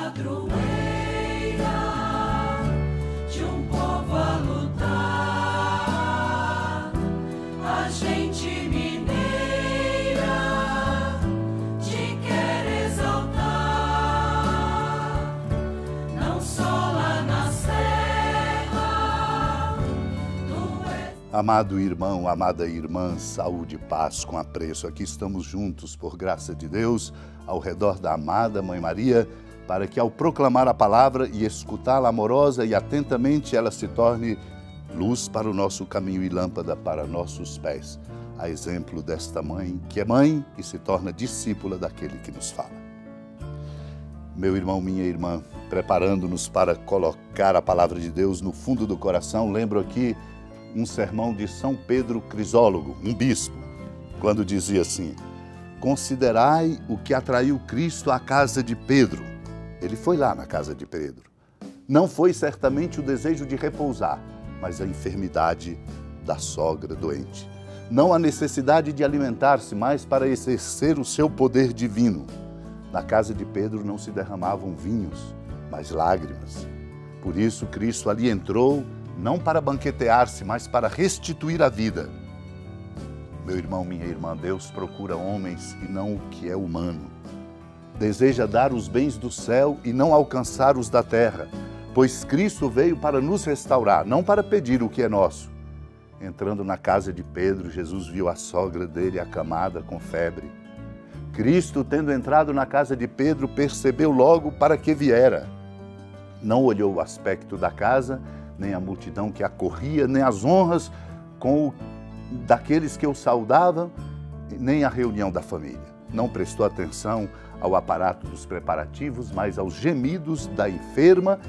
padroeira de um povo a lutar, a gente mineira te quer exaltar, não só lá na serra, tu és... Amado irmão, amada irmã, saúde e paz com apreço. Aqui estamos juntos, por graça de Deus, ao redor da amada Mãe Maria, para que ao proclamar a palavra e escutá-la amorosa e atentamente, ela se torne luz para o nosso caminho e lâmpada para nossos pés. A exemplo desta mãe, que é mãe e se torna discípula daquele que nos fala. Meu irmão, minha irmã, preparando-nos para colocar a palavra de Deus no fundo do coração, lembro aqui um sermão de São Pedro Crisólogo, um bispo, quando dizia assim: considerai o que atraiu Cristo à casa de Pedro. Ele foi lá na casa de Pedro. Não foi certamente o desejo de repousar, mas a enfermidade da sogra doente. Não a necessidade de alimentar-se, mas para exercer o seu poder divino. Na casa de Pedro não se derramavam vinhos, mas lágrimas. Por isso Cristo ali entrou, não para banquetear-se, mas para restituir a vida. Meu irmão, minha irmã, Deus procura homens e não o que é humano. Deseja dar os bens do céu e não alcançar os da terra, pois Cristo veio para nos restaurar, não para pedir o que é nosso. Entrando na casa de Pedro, Jesus viu a sogra dele acamada com febre. Cristo, tendo entrado na casa de Pedro, percebeu logo para que viera. Não olhou o aspecto da casa, nem a multidão que acorria, nem as honras daqueles que o saudavam, nem a reunião da família. Não prestou atenção ao aparato dos preparativos, mas aos gemidos da enferma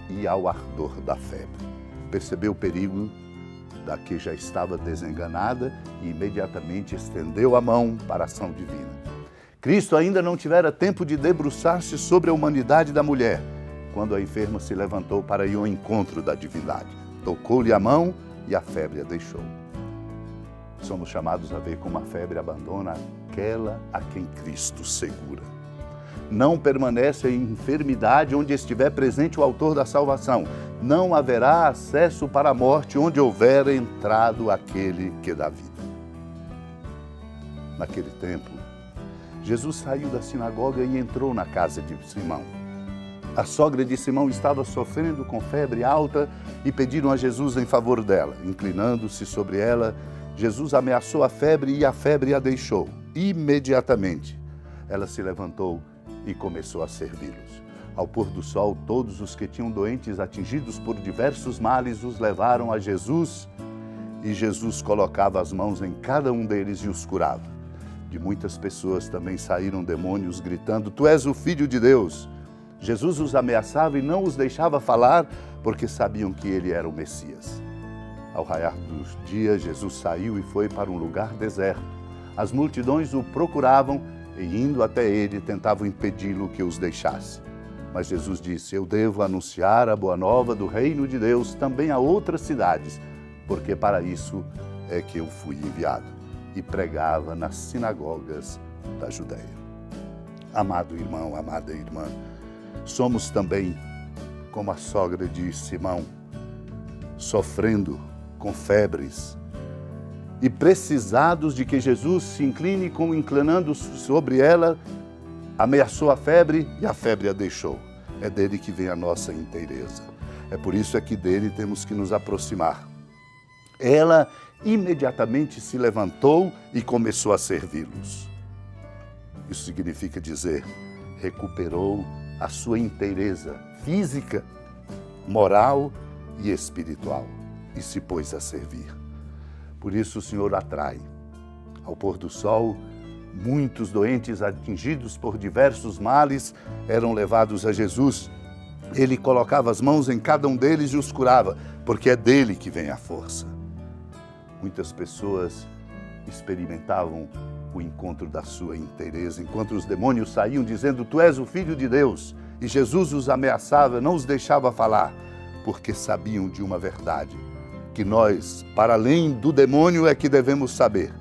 e ao ardor da febre. Percebeu o perigo da que já estava desenganada e imediatamente estendeu a mão para a ação divina. Cristo ainda não tivera tempo de debruçar-se sobre a humanidade da mulher, quando a enferma se levantou para ir ao encontro da divindade. Tocou-lhe a mão e a febre a deixou. Somos chamados a ver como a febre abandona aquela a quem Cristo segura. Não permanece a enfermidade onde estiver presente o autor da salvação. Não haverá acesso para a morte onde houver entrado aquele que dá vida. Naquele tempo, Jesus saiu da sinagoga e entrou na casa de Simão. A sogra de Simão estava sofrendo com febre alta e pediram a Jesus em favor dela. Inclinando-se sobre ela, Jesus ameaçou a febre e a febre a deixou. Imediatamente, ela se levantou e começou a servi-los. Ao pôr do sol, todos os que tinham doentes atingidos por diversos males os levaram a Jesus e Jesus colocava as mãos em cada um deles e os curava. De muitas pessoas também saíram demônios gritando: Tu és o Filho de Deus. Jesus os ameaçava e não os deixava falar porque sabiam que ele era o Messias. Ao raiar dos dias, Jesus saiu e foi para um lugar deserto. As multidões o procuravam e, indo até ele, tentavam impedi-lo que os deixasse. Mas Jesus disse: Eu devo anunciar a boa nova do reino de Deus também a outras cidades, porque para isso é que eu fui enviado. E pregava nas sinagogas da Judeia. Amado irmão, amada irmã, somos também como a sogra de Simão, sofrendo com febres e precisados de que Jesus se incline, como inclinando sobre ela, ameaçou a febre e a febre a deixou. É dele que vem a nossa inteireza. É por isso é que dele temos que nos aproximar. Ela imediatamente se levantou e começou a servi-los. Isso significa dizer, recuperou a sua inteireza física, moral e espiritual e se pôs a servir. Por isso o Senhor atrai. Ao pôr do sol, muitos doentes atingidos por diversos males eram levados a Jesus. Ele colocava as mãos em cada um deles e os curava, porque é dele que vem a força. Muitas pessoas experimentavam o encontro da sua inteireza, enquanto os demônios saíam dizendo: Tu és o Filho de Deus. E Jesus os ameaçava, não os deixava falar, porque sabiam de uma verdade, que nós, para além do demônio, é que devemos saber.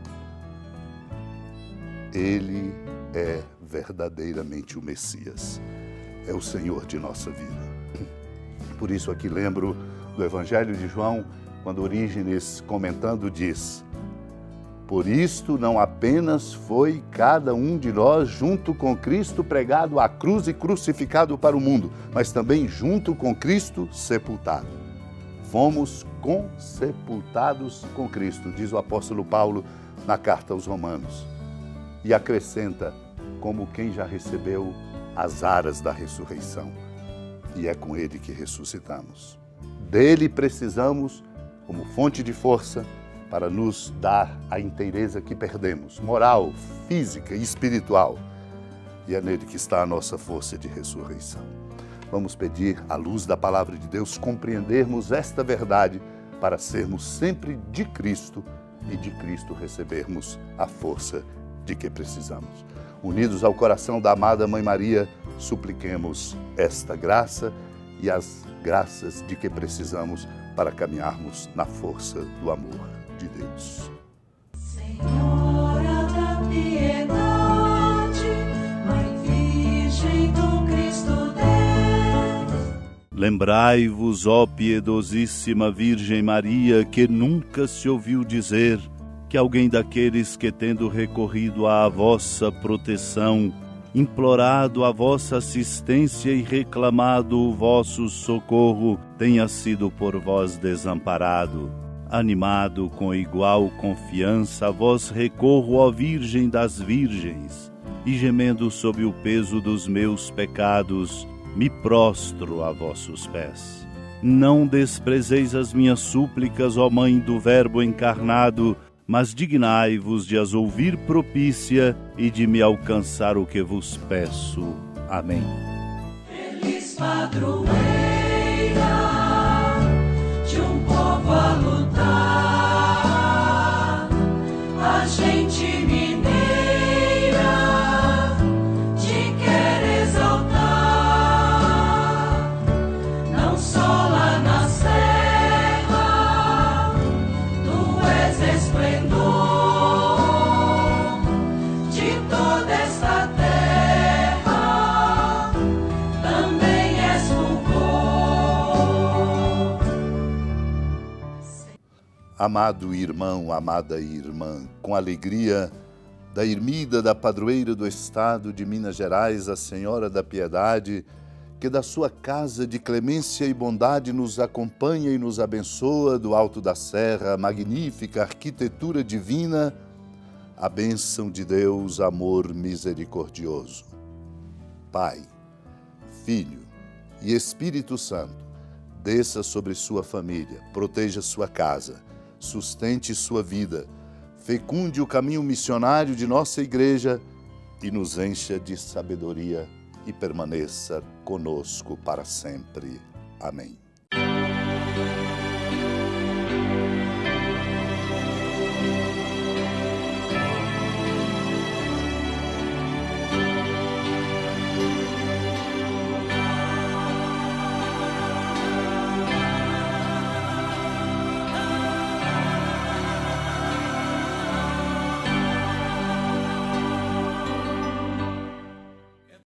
Ele é verdadeiramente o Messias. é o Senhor de nossa vida. Por isso aqui lembro do Evangelho de João, quando Orígenes, comentando, diz: por isto não apenas foi cada um de nós junto com Cristo pregado à cruz e crucificado para o mundo, mas também junto com Cristo sepultado. Fomos consepultados com Cristo, diz o apóstolo Paulo na carta aos Romanos. E acrescenta, como quem já recebeu as aras da ressurreição. E é com Ele que ressuscitamos. Dele precisamos como fonte de força para nos dar a inteireza que perdemos, moral, física e espiritual. E é nele que está a nossa força de ressurreição. Vamos pedir, à luz da palavra de Deus, compreendermos esta verdade para sermos sempre de Cristo e de Cristo recebermos a força de que precisamos. Unidos ao coração da amada Mãe Maria, supliquemos esta graça e as graças de que precisamos para caminharmos na força do amor de Deus. Senhora da piedade, Mãe Virgem do Cristo Deus. Lembrai-vos, ó piedosíssima Virgem Maria, que nunca se ouviu dizer que alguém daqueles que, tendo recorrido à vossa proteção, implorado a vossa assistência e reclamado o vosso socorro, tenha sido por vós desamparado. Animado com igual confiança, a vós recorro, ó Virgem das Virgens, e gemendo sob o peso dos meus pecados, me prostro a vossos pés. Não desprezeis as minhas súplicas, ó Mãe do Verbo encarnado, mas dignai-vos de as ouvir propícia e de me alcançar o que vos peço. Amém. Feliz padroeira de um povo a lutar, a gente mineira te quer exaltar, não só lá na serra, tu és esplendor de toda esta terra, também és fulgor. Amado irmão, amada irmã, com alegria da ermida da padroeira do estado de Minas Gerais, a Senhora da Piedade, que da sua casa de clemência e bondade nos acompanha e nos abençoa do alto da serra, magnífica arquitetura divina, a bênção de Deus, amor misericordioso. Pai, Filho e Espírito Santo, desça sobre sua família, proteja sua casa, sustente sua vida, fecunde o caminho missionário de nossa igreja e nos encha de sabedoria e permaneça conosco para sempre. Amém.